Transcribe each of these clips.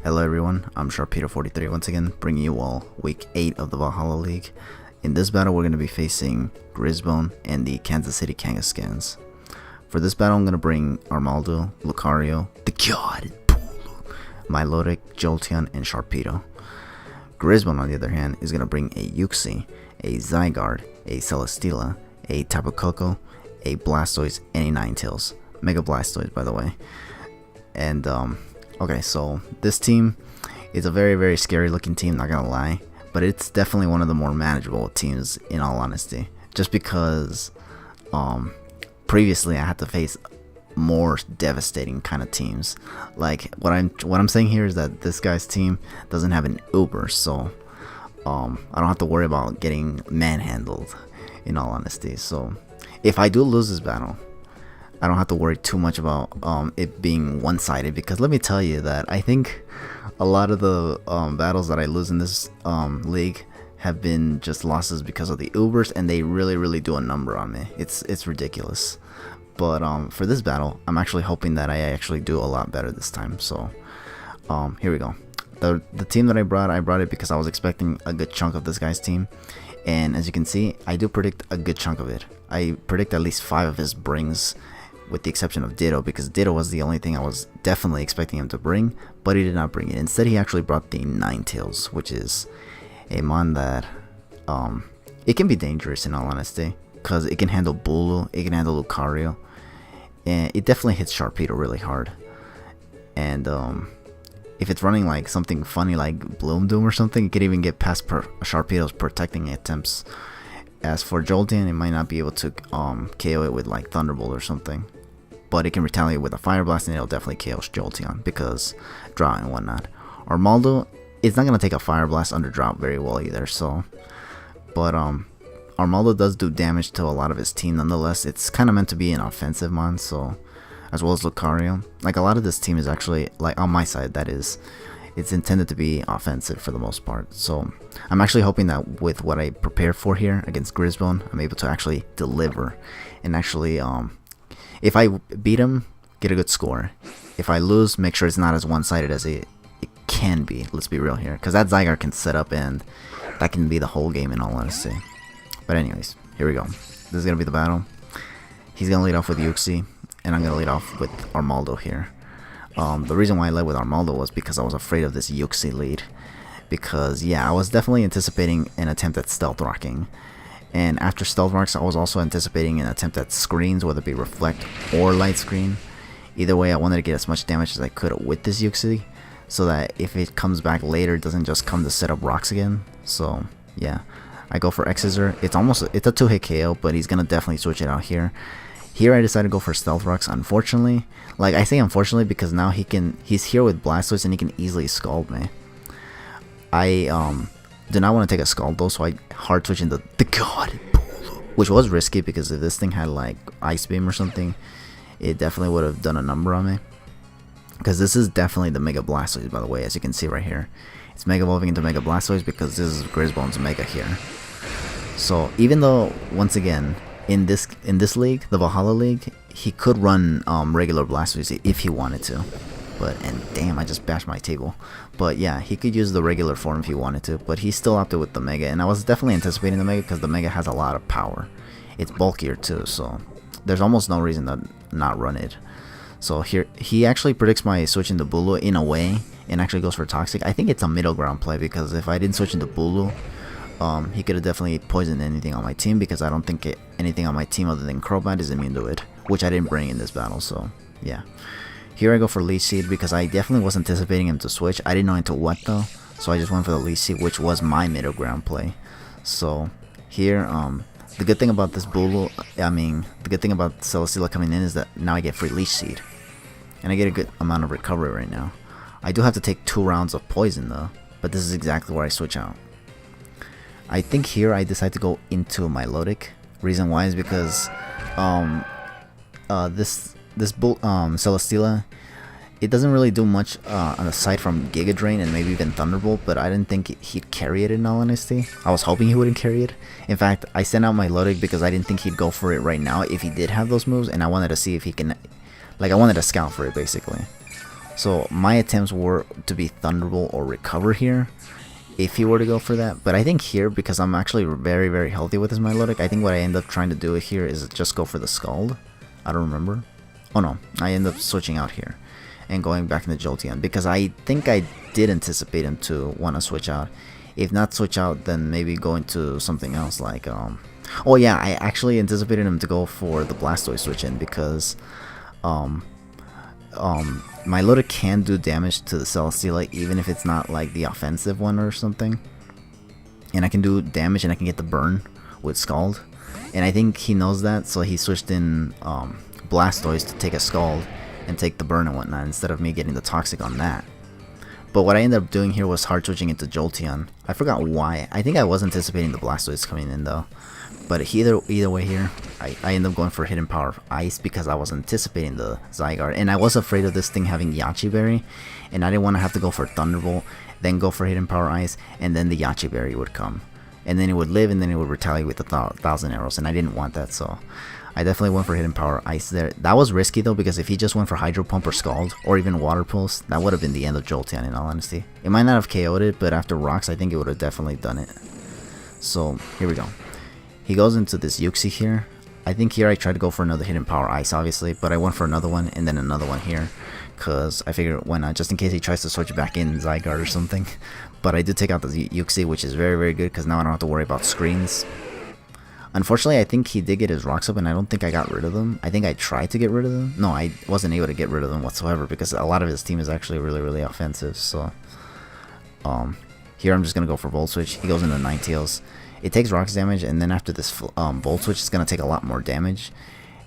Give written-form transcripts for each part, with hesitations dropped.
Hello everyone, I'm Sharpedo43 once again, bringing you all week 8 of the Valhalla League. In this battle we're going to be facing Grizzbone and the Kansas City Kangaskans. For this battle I'm going to bring Armaldo, Lucario, the God, Milotic, Jolteon, and Sharpedo. Grizzbone on the other hand is going to bring a Uxie, a Zygarde, a Celesteela, a Tapu Koko, a Blastoise, and a Ninetales. Mega Blastoise by the way. And okay, so this team is a very scary looking team, not gonna lie, but it's definitely one of the more manageable teams in all honesty, just because previously I had to face more devastating kind of teams. Like what I'm saying here is that this guy's team doesn't have an Uber, so I don't have to worry about getting manhandled in all honesty. So if I do lose this battle, I don't have to worry too much about it being one-sided, because let me tell you that I think a lot of the battles that I lose in this league have been just losses because of the Ubers, and they really do a number on me. It's ridiculous. But for this battle, I'm actually hoping that I actually do a lot better this time. So here we go. The team that I brought it because I was expecting a good chunk of this guy's team, and as you can see, I do predict a good chunk of it. I predict at least 5 of his brings, with the exception of Ditto, because Ditto was the only thing I was definitely expecting him to bring, but he did not bring it. Instead, he actually brought the Ninetales, which is a mon that it can be dangerous in all honesty, because it can handle Bulu, it can handle Lucario, and it definitely hits Sharpedo really hard. And if it's running like something funny like Bloom Doom or something, it could even get past Sharpedo's protecting attempts. As for Jolteon, it might not be able to KO it with like Thunderbolt or something, but it can retaliate with a Fire Blast, and it'll definitely KO Jolteon because drought and whatnot. Armaldo is not gonna take a Fire Blast under drought very well either. So, but Armaldo does do damage to a lot of his team nonetheless. It's kind of meant to be an offensive mon, so as well as Lucario. Like a lot of this team is actually, like on my side, that is, it's intended to be offensive for the most part. So I'm actually hoping that with what I prepare for here against Grizzbone, I'm able to actually deliver and actually if I beat him, get a good score. If I lose, make sure it's not as one-sided as it can be. Let's be real here, because that Zygarde can set up and that can be the whole game in all honesty. But anyways, here we go. This is gonna be the battle. He's gonna lead off with Uxie, and I'm gonna lead off with Armaldo here. The reason why I led with Armaldo was because I was afraid of this Uxie lead. Because, yeah, I was definitely anticipating an attempt at Stealth Rocking. And after Stealth Rocks, I was also anticipating an attempt at Screens, whether it be Reflect or Light Screen. Either way, I wanted to get as much damage as I could with this Uxie, so that if it comes back later, it doesn't just come to set up rocks again. So, yeah. I go for X-Scissor. It's a 2-hit KO, but he's going to definitely switch it out here. Here I decided to go for Stealth Rocks, unfortunately. Like, I say unfortunately because now he's here with Blastoise and he can easily Scald me. I do not want to take a Scald though, so I hard switch into the God, which was risky because if this thing had like Ice Beam or something, it definitely would have done a number on me. Because this is definitely the Mega Blastoise, by the way, as you can see right here. It's Mega Evolving into Mega Blastoise because this is Grizzbone's Mega here. So even though, once again, in this league, the Valhalla League, he could run regular Blastoise if he wanted to. And damn, I just bashed my table. But yeah, he could use the regular form if he wanted to, but he still opted with the Mega, and I was definitely anticipating the Mega because the Mega has a lot of power. It's bulkier too, so there's almost no reason to not run it. So here, he actually predicts my switch into Bulu in a way, and actually goes for Toxic. I think it's a middle ground play, because if I didn't switch into Bulu, he could have definitely poisoned anything on my team, because I don't think anything on my team other than Crobat is immune to it, which I didn't bring in this battle, so yeah. Here I go for Leech Seed because I definitely was anticipating him to switch. I didn't know into what though, so I just went for the Leech Seed, which was my middle ground play. So here, the good thing about this Bulu, the good thing about Celesteela coming in is that now I get free Leech Seed, and I get a good amount of recovery right now. I do have to take 2 rounds of poison though, but this is exactly where I switch out. I think here I decide to go into Milotic. Reason why is because this Celesteela, it doesn't really do much aside from Giga Drain and maybe even Thunderbolt, but I didn't think he'd carry it in all honesty. I was hoping he wouldn't carry it. In fact, I sent out Milotic because I didn't think he'd go for it right now if he did have those moves, and I wanted to see if he can, like, I wanted to scout for it basically. So my attempts were to be Thunderbolt or Recover here, if he were to go for that. But I think here, because I'm actually very healthy with his Milotic, I think what I end up trying to do here is just go for the Scald. I don't remember. Oh no, I end up switching out here and going back into Jolteon, because I think I did anticipate him to want to switch out. If not switch out, then maybe go into something else like oh yeah, I actually anticipated him to go for the Blastoise switch in, because Milotic can do damage to the Celesteela even if it's not like the offensive one or something, and I can do damage and I can get the burn with Scald, and I think he knows that, so he switched in Blastoise to take a Scald and take the burn and whatnot, instead of me getting the Toxic on that. But what I ended up doing here was hard switching into Jolteon. I forgot why. I think I was anticipating the Blastoise coming in though. But either way here, I ended up going for Hidden Power Ice because I was anticipating the Zygarde. And I was afraid of this thing having Yache Berry, and I didn't want to have to go for Thunderbolt, then go for Hidden Power Ice, and then the Yache Berry would come. And then it would live, and then it would retaliate with the 1,000 arrows, and I didn't want that, so I definitely went for Hidden Power Ice there. That was risky though, because if he just went for Hydro Pump or Scald, or even Water Pulse, that would have been the end of Jolteon in all honesty. It might not have KO'd it, but after Rocks, I think it would have definitely done it. So, here we go. He goes into this Uxie here. I think here I tried to go for another Hidden Power Ice, obviously, but I went for another one and then another one here, because I figured why not, just in case he tries to switch back in Zygarde or something. But I did take out the Uxie, which is very good, because now I don't have to worry about screens. Unfortunately, I think he did get his rocks up, and I don't think I got rid of them. I think I tried to get rid of them. No, I wasn't able to get rid of them whatsoever, because a lot of his team is actually really offensive. So, here I'm just going to go for Volt Switch. He goes into Ninetales. It takes rocks damage, and then after this Volt Switch, it's going to take a lot more damage.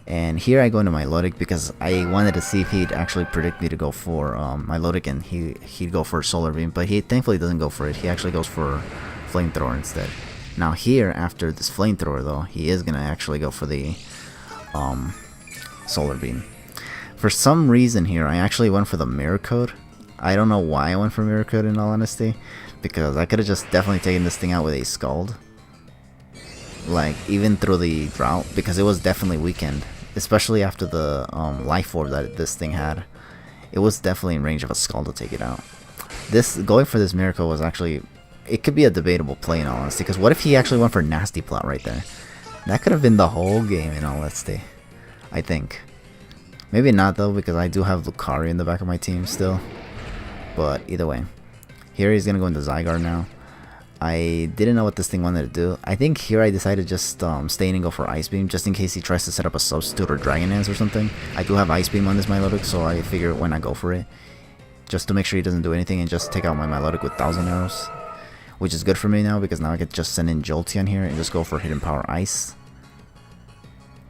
And here I go into Milotic, because I wanted to see if he'd actually predict me to go for Milotic, and he'd go for Solar Beam. But he thankfully doesn't go for it. He actually goes for Flamethrower instead. Now here, after this Flamethrower though, he is going to actually go for the Solar Beam. For some reason here, I actually went for the Mirror Coat. I don't know why I went for Mirror Coat in all honesty, because I could have just definitely taken this thing out with a Scald. Like, even through the drought, because it was definitely weakened, especially after the Life Orb that this thing had. It was definitely in range of a Scald to take it out. Going for this Miracle was actually, it could be a debatable play in all honesty, because what if he actually went for Nasty Plot right there? That could have been the whole game in all honesty, I think. Maybe not though, because I do have Lucario in the back of my team still. But either way, here he's going to go into Zygarde now. I didn't know what this thing wanted to do. I think here I decided just stay in and go for Ice Beam, just in case he tries to set up a Substitute or Dragon Dance or something. I do have Ice Beam on this Milotic, so I figure why not go for it, just to make sure he doesn't do anything and just take out my Milotic with 1,000 arrows, which is good for me now, because now I can just send in Jolteon here and just go for Hidden Power Ice,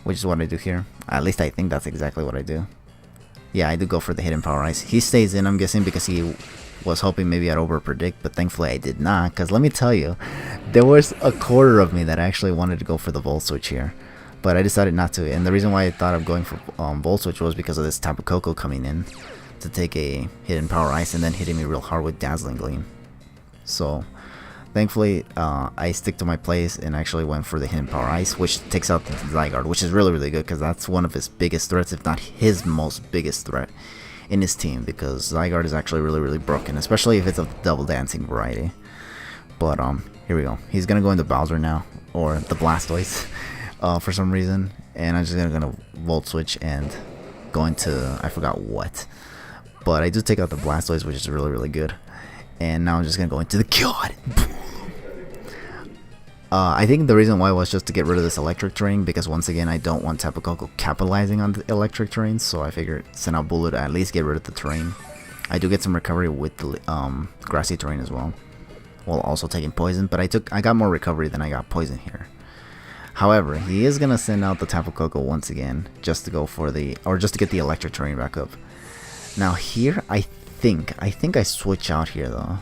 which is what I do here. At least I think that's exactly what I do. Yeah, I do go for the Hidden Power Ice. He stays in, I'm guessing, because he was hoping maybe I'd over predict, but thankfully I did not, because let me tell you, there was a quarter of me that actually wanted to go for the Volt Switch here, but I decided not to. And the reason why I thought of going for Volt Switch was because of this Tapu Koko coming in to take a Hidden Power Ice and then hitting me real hard with Dazzling Gleam. So thankfully I stick to my plays and actually went for the Hidden Power Ice, which takes out the Zygarde, which is really good, because that's one of his biggest threats, if not his most biggest threat in his team, because Zygarde is actually really broken, especially if it's a double dancing variety. But here we go. He's gonna go into Bowser now, or the Blastoise, for some reason, and I'm just gonna Volt Switch and go into, I forgot what, but I do take out the Blastoise, which is really good. And now I'm just gonna go into the God. I think the reason why was just to get rid of this electric terrain, because once again I don't want Tapu Koko capitalizing on the electric terrain, so I figured send out Bullet to at least get rid of the terrain. I do get some recovery with the grassy terrain as well, while also taking poison, but I got more recovery than I got poison here. However, he is gonna send out the Tapu Koko once again, just to go for the, or just to get the electric terrain back up. Now here I think I switch out here though,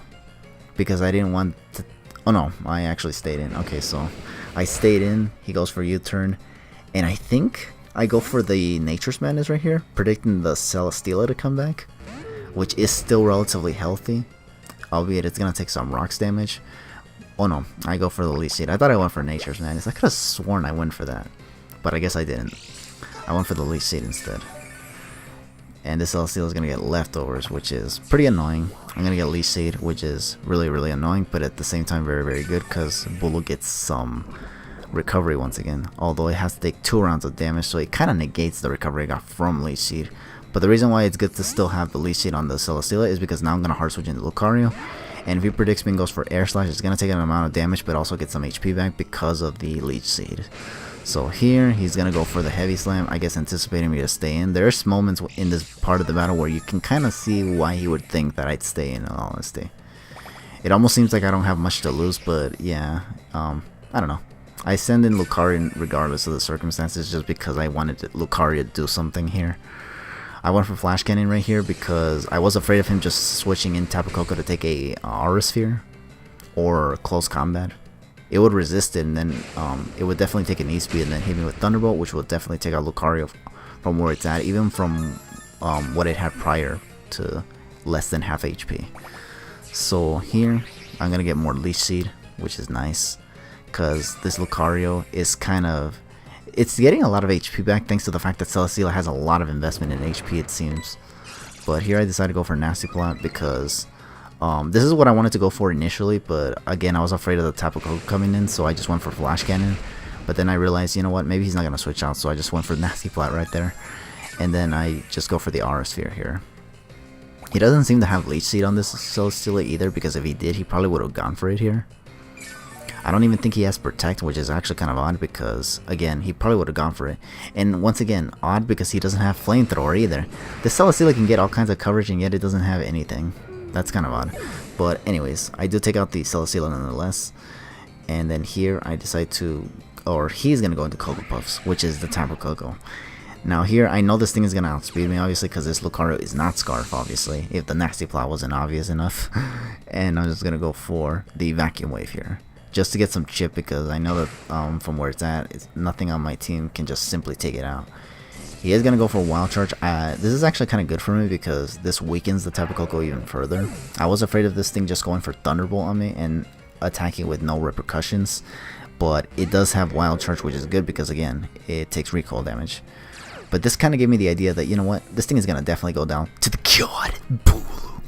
because I didn't want to. Oh no, I actually stayed in. Okay, so I stayed in. He goes for U-turn, and I think I go for the Nature's Madness right here, predicting the Celesteela to come back, which is still relatively healthy, albeit it's gonna take some rocks damage. Oh no, I go for the Leech Seed. I thought I went for Nature's Madness. I could have sworn I went for that, but I guess I didn't. I went for the Leech Seed instead. and this Celesteela is gonna get leftovers, which is pretty annoying. I'm gonna get Leech Seed, which is really annoying, but at the same time very good, because Bulu gets some recovery once again, although it has to take 2 rounds of damage, so it kind of negates the recovery I got from Leech Seed. But the reason why it's good to still have the Leech Seed on the Celesteela is because now I'm gonna hard switch into Lucario, and if he predicts me and goes for Air Slash, it's gonna take an amount of damage but also get some HP back because of the Leech Seed. So here he's gonna go for the Heavy Slam, I guess anticipating me to stay in. There's moments in this part of the battle where you can kind of see why he would think that I'd stay in all honesty. It almost seems like I don't have much to lose, but yeah, I don't know. I send in Lucario regardless of the circumstances just because I wanted Lucario to do something here. I went for Flash Cannon right here because I was afraid of him just switching in Tapu Koko to take a Aura Sphere or Close Combat. It would resist it, and then it would definitely take an E-Speed and then hit me with Thunderbolt, which would definitely take out Lucario from where it's at, even from what it had prior to less than half HP. So here, I'm going to get more Leech Seed, which is nice, because this Lucario is kind of... It's getting a lot of HP back thanks to the fact that Celesteela has a lot of investment in HP, it seems. But here I decided to go for Nasty Plot because... this is what I wanted to go for initially, but again I was afraid of the Tapu Koko coming in, so I just went for Flash Cannon. But then I realized, you know what, maybe he's not going to switch out, so I just went for Nasty Plot right there. And then I just go for the Aura Sphere here. He doesn't seem to have Leech Seed on this Celesteela either, because if he did, he probably would have gone for it here. I don't even think he has Protect, which is actually kind of odd because, again, he probably would have gone for it. And once again, odd because he doesn't have Flamethrower either. This Celesteela can get all kinds of coverage and yet it doesn't have anything. That's kind of odd. But anyways, I do take out the Celesteela nonetheless. And then here I decide to, or he's going to go into Cocoa Puffs, which is the Tapu Koko. Now here, I know this thing is going to outspeed me, obviously, because this Lucario is not Scarf, obviously, if the Nasty Plot wasn't obvious enough. And I'm just going to go for the Vacuum Wave here, just to get some chip, because I know that from where it's at, nothing on my team can just simply take it out. He is going to go for Wild Charge. This is actually kind of good for me because this weakens the Tapu Koko even further. I was afraid of this thing just going for Thunderbolt on me and attacking with no repercussions, but it does have Wild Charge, which is good because, again, it takes recoil damage. But this kind of gave me the idea that, you know what, this thing is going to definitely go down to the God Bulu.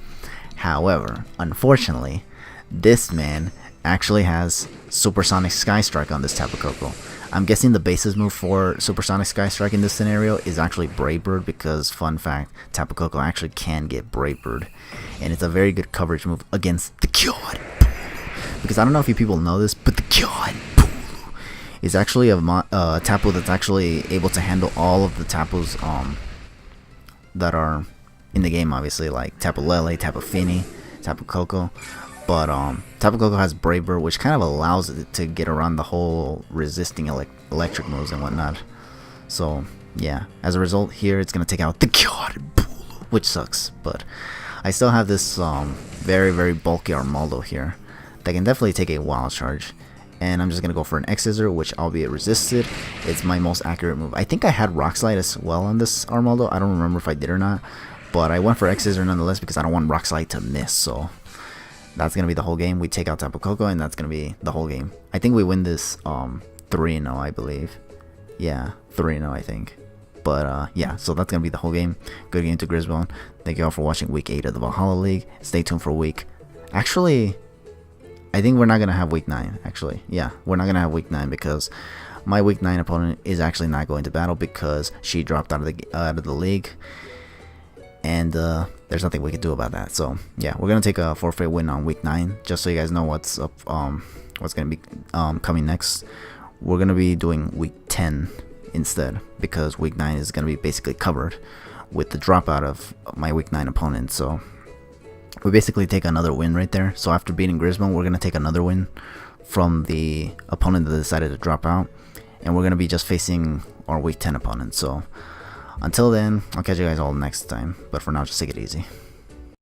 However, unfortunately, this man actually has Supersonic Sky Strike on this Tapu Koko. I'm guessing the basis move for Supersonic Sky Strike in this scenario is actually Brave Bird because, fun fact, Tapu Koko actually can get Brave Bird. And it's a very good coverage move against the God Bulu. Because I don't know if you people know this, but the God Bulu is actually a Tapu that's actually able to handle all of the Tapus that are in the game, obviously, like Tapu Lele, Tapu Fini, Tapu Koko. But Tapu Koko has Brave Bird, which kind of allows it to get around the whole resisting electric moves and whatnot. So yeah, as a result, here it's gonna take out the God Bulu, which sucks. But I still have this very bulky Armaldo here that can definitely take a Wild Charge. And I'm just gonna go for an X Scissor, which albeit resisted, it's my most accurate move. I think I had Rock Slide as well on this Armaldo. I don't remember if I did or not, but I went for X Scissor nonetheless because I don't want Rock Slide to miss. So that's going to be the whole game. We take out Tapu Koko, and that's going to be the whole game. I think we win this 3-0, I believe. Yeah, 3-0, I think. But, yeah, so that's going to be the whole game. Good game to Grisbone. Thank you all for watching Week 8 of the Valhalla League. Stay tuned for Week... Actually, I think we're not going to have Week 9, actually. Yeah, we're not going to have Week 9 because my Week 9 opponent is actually not going to battle because she dropped out of the league. And there's nothing we can do about that. So yeah, we're gonna take a forfeit win on Week 9, just so you guys know what's up, what's gonna be coming next. We're gonna be doing Week 10 instead because Week 9 is gonna be basically covered with the dropout of my Week 9 opponent. So we basically take another win right there. So after beating Grisbone, we're gonna take another win from the opponent that decided to drop out, and we're gonna be just facing our Week 10 opponent. So until then, I'll catch you guys all next time, but for now, just take it easy.